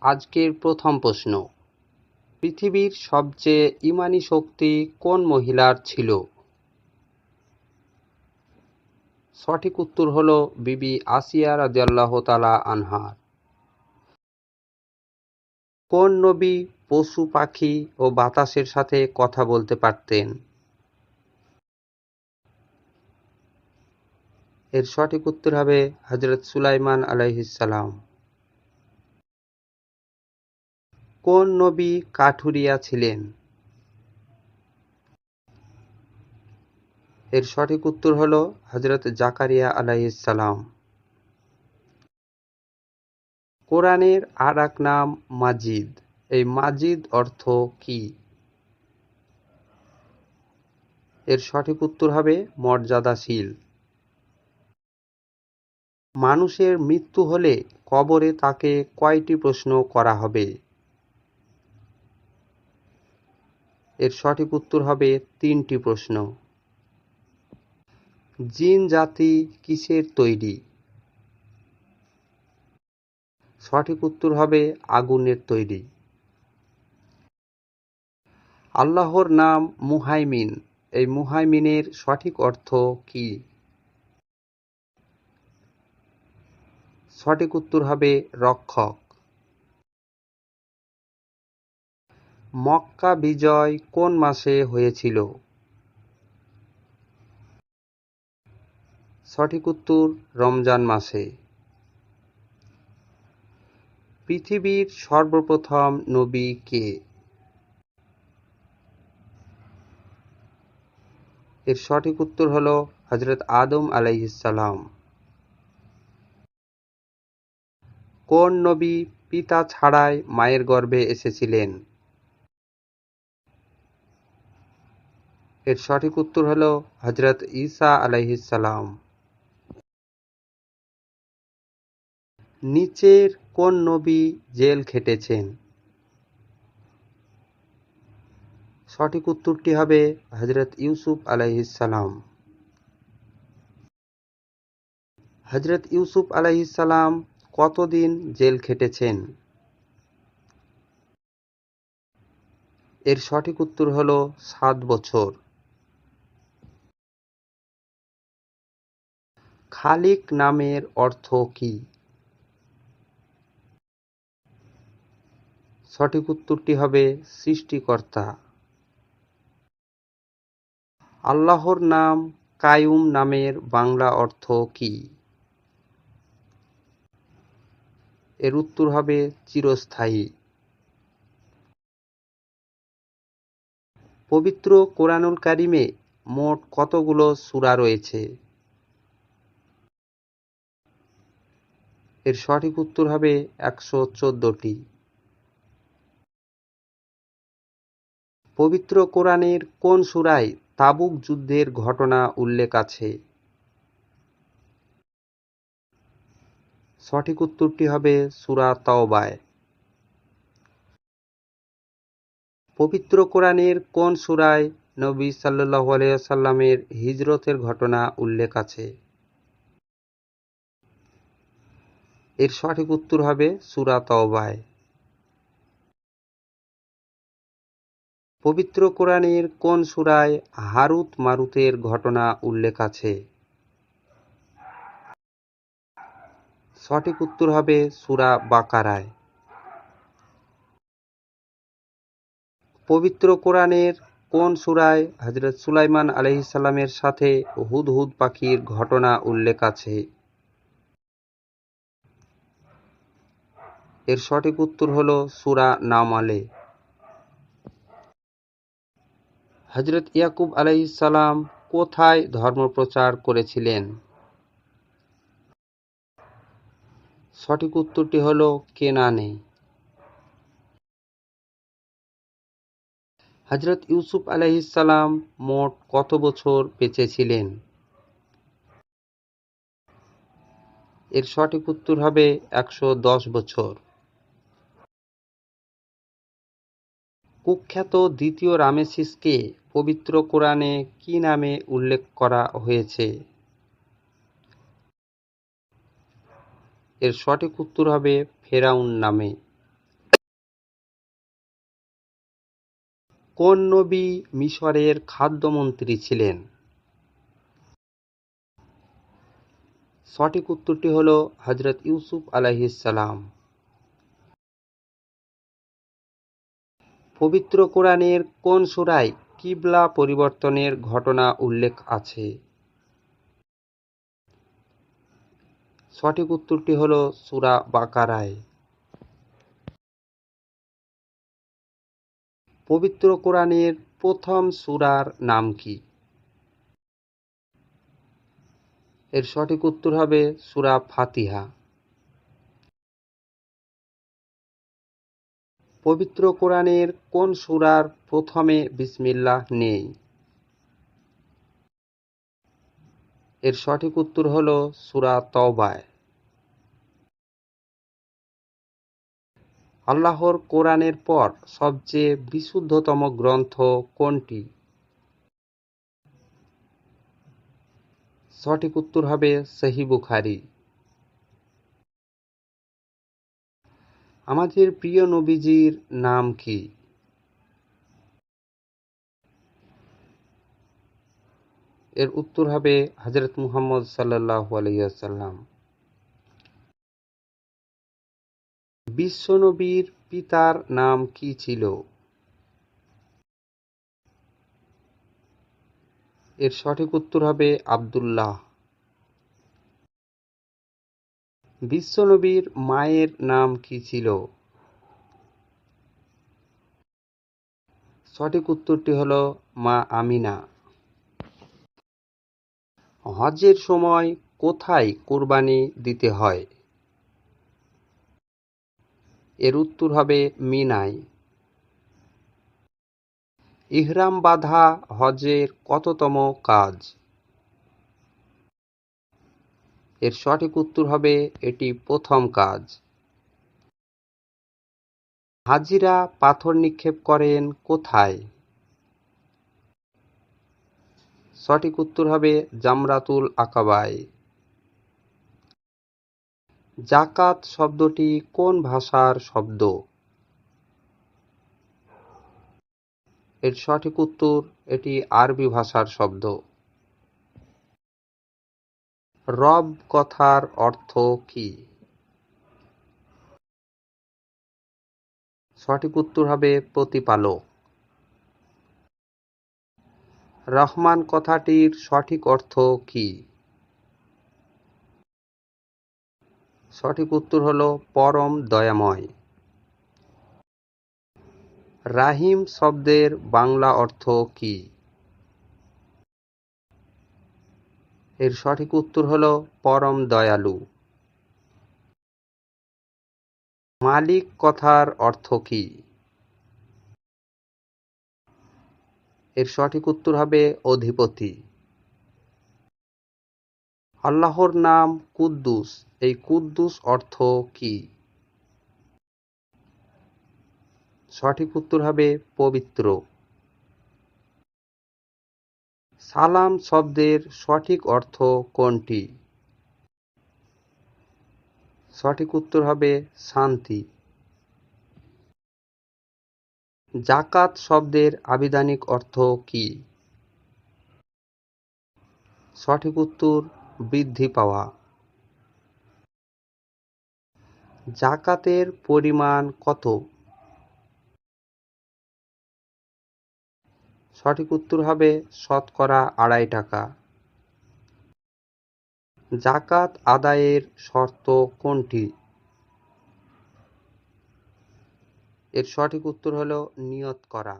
আজকের প্রথম প্রশ্ন, পৃথিবীর সবচেয়ে ঈমানী শক্তি কোন মহিলার ছিল? সঠিক উত্তর হল বিবি আসিয়া রাদিয়াল্লাহু তাআলা আনহার। কোন নবী পশু পাখি ও বাতাসের সাথে কথা বলতে পারতেন? এর সঠিক উত্তর হবে হযরত সুলাইমান আলাইহিস সালাম। কোন নবী কাঠুরিয়া ছিলেন? এর সঠিক উত্তর হল হযরত জাকারিয়া আলাইহিস সালাম। কোরআনের আর এক নাম মাজিদ। এই মাজিদ অর্থ কি? এর সঠিক উত্তর হবে মর্যাদাশীল। মানুষের মৃত্যু হলে কবরে তাকে কয়টি প্রশ্ন করা হবে? এর সঠিক উত্তর হবে 3টি প্রশ্ন। জিন জাতি কিসের তৈরি? সঠিক উত্তর হবে আগুনের তৈরি। আল্লাহর নাম মুহাইমিন। এই মুহাইমিনের সঠিক অর্থ কি? সঠিক উত্তর হবে রক্ষক। মক্কা বিজয় কোন মাসে হয়েছিল? সঠিক উত্তর রমজান মাসে। পৃথিবীর সর্বপ্রথম নবী কে? এর সঠিক উত্তর হল হযরত আদম আলাইহিস সালাম। কোন নবী পিতা ছাড়াই মায়ের গর্ভে এসেছিলেন? এর সঠিক উত্তর হল হযরত ঈসা আলাইহিস সালাম। নিচের কোন নবী জেল খেটেছেন? সঠিক উত্তরটি হবে হযরত ইউসুফ আলাইহিস সালাম। হযরত ইউসুফ আলাইহিস সালাম কতদিন জেল খেটেছেন? এর সঠিক উত্তর হল 7 বছর। খালিক নামের অর্থ কি? সঠিক উত্তরটি হবে সৃষ্টিকর্তা। আল্লাহর নাম কাইয়ুম নামের বাংলা অর্থ কি? এর উত্তর হবে চিরস্থায়ী। পবিত্র কোরআনুল কারিমে মোট কতগুলো সূরা রয়েছে? এর সঠিক উত্তর হবে 114টি। পবিত্র কোরআনের কোন সূরায় তাবুক যুদ্ধের ঘটনা উল্লেখ আছে? সঠিক উত্তরটি হবে সূরা তাওবায়। পবিত্র কোরআনের কোন সূরায় নবী সাল্লাল্লাহু আলাইহি ওয়াসাল্লামের হিজরতের ঘটনা উল্লেখ আছে? এর সঠিক উত্তর হবে সূরা তাওবায়। পবিত্র কোরআনের কোন সূরায় হারুত মারুতের ঘটনা উল্লেখ আছে? সঠিক উত্তর হবে সূরা বাকারায়। পবিত্র কোরআনের কোন সূরায় হযরত সুলাইমান আলাইহিস সালামের সাথে হুদহুদ পাখির ঘটনা উল্লেখ আছে? এর সঠিক উত্তর হল সূরা নামলে। হযরত ইয়াকুব আলাইহিস সালাম কোথায় ধর্মপ্রচার করেছিলেন? সঠিক উত্তরটি হল কেনানে। হযরত ইউসুফ আলাইহিস সালাম মোট কত বছর বেঁচে ছিলেন? এর সঠিক উত্তর হবে 110 বছর। কুখ্যাত দ্বিতীয় রামেসিসকে পবিত্র কোরআনে কি নামে উল্লেখ করা হয়েছে? এর সঠিক উত্তর হবে ফেরাউন নামে। কোন নবী মিশরের খাদ্যমন্ত্রী ছিলেন? সঠিক উত্তরটি হল হযরত ইউসুফ আলাইহিস সালাম। পবিত্র কোরআনের কোন সূরায় কিবলা পরিবর্তনের ঘটনা উল্লেখ আছে? সঠিক উত্তরটি হল সূরা বাকারায়। পবিত্র কোরআনের প্রথম সূরার নাম কি? এর সঠিক উত্তর হবে সূরা ফাতিহা। পবিত্র কোরআনের কোন সূরার প্রথমে বিসমিল্লাহ নেই? এর সঠিক উত্তর হল সূরা তওবায়। আল্লাহর কোরআনের পর সবচেয়ে বিশুদ্ধতম গ্রন্থ কোনটি? সঠিক উত্তর হবে সহিহ বুখারী। আমাদের প্রিয় নবীজির নাম কি? এর উত্তর হবে হযরত মুহাম্মদ সাল্লাল্লাহু আলাইহি ওয়াসাল্লাম। বিশ্বনবীর পিতার নাম কি ছিল? এর সঠিক উত্তর হবে আব্দুল্লাহ। বিশ্বনবীর মায়ের নাম কি ছিল? সঠিক উত্তরটি হল মা আমিনা। হজের সময় কোথায় কুরবানি দিতে হয়? এর উত্তর হবে মিনায়। ইহরাম বাঁধা হজের কততম কাজ? এর সঠিক উত্তর হবে এটি প্রথম কাজ। হাজিরা পাথর নিক্ষেপ করেন কোথায়? সঠিক উত্তর হবে জামরাতুল আকাবায়। যাকাত শব্দটি কোন ভাষার শব্দ? এর সঠিক উত্তর এটি আরবি ভাষার শব্দ। রব কথার অর্থ কি? সঠিক উত্তর হবে প্রতিপালক। রহমান কথাটির সঠিক অর্থ কি? সঠিক উত্তর হল পরম দয়াময়। রাহিম শব্দের বাংলা অর্থ কি? এর সঠিক উত্তর হল পরম দয়ালু। মালিক কথার অর্থ কি? এর সঠিক উত্তর হবে অধিপতি। আল্লাহর নাম কুদ্দুস, এই কুদ্দুস অর্থ কি? সঠিক উত্তর হবে পবিত্র। সালাম শব্দের সঠিক অর্থ কোনটি? সঠিক উত্তর হবে শান্তি। যাকাত শব্দের আবিধানিক অর্থ কি? সঠিক উত্তর বৃদ্ধি পাওয়া। যাকাতের পরিমাণ কত? সঠিক উত্তর হবে শতকরা 2.5 টাকা। যাকাত আদায়ের শর্ত কোনটি? এর সঠিক উত্তর হল নিয়ত করা।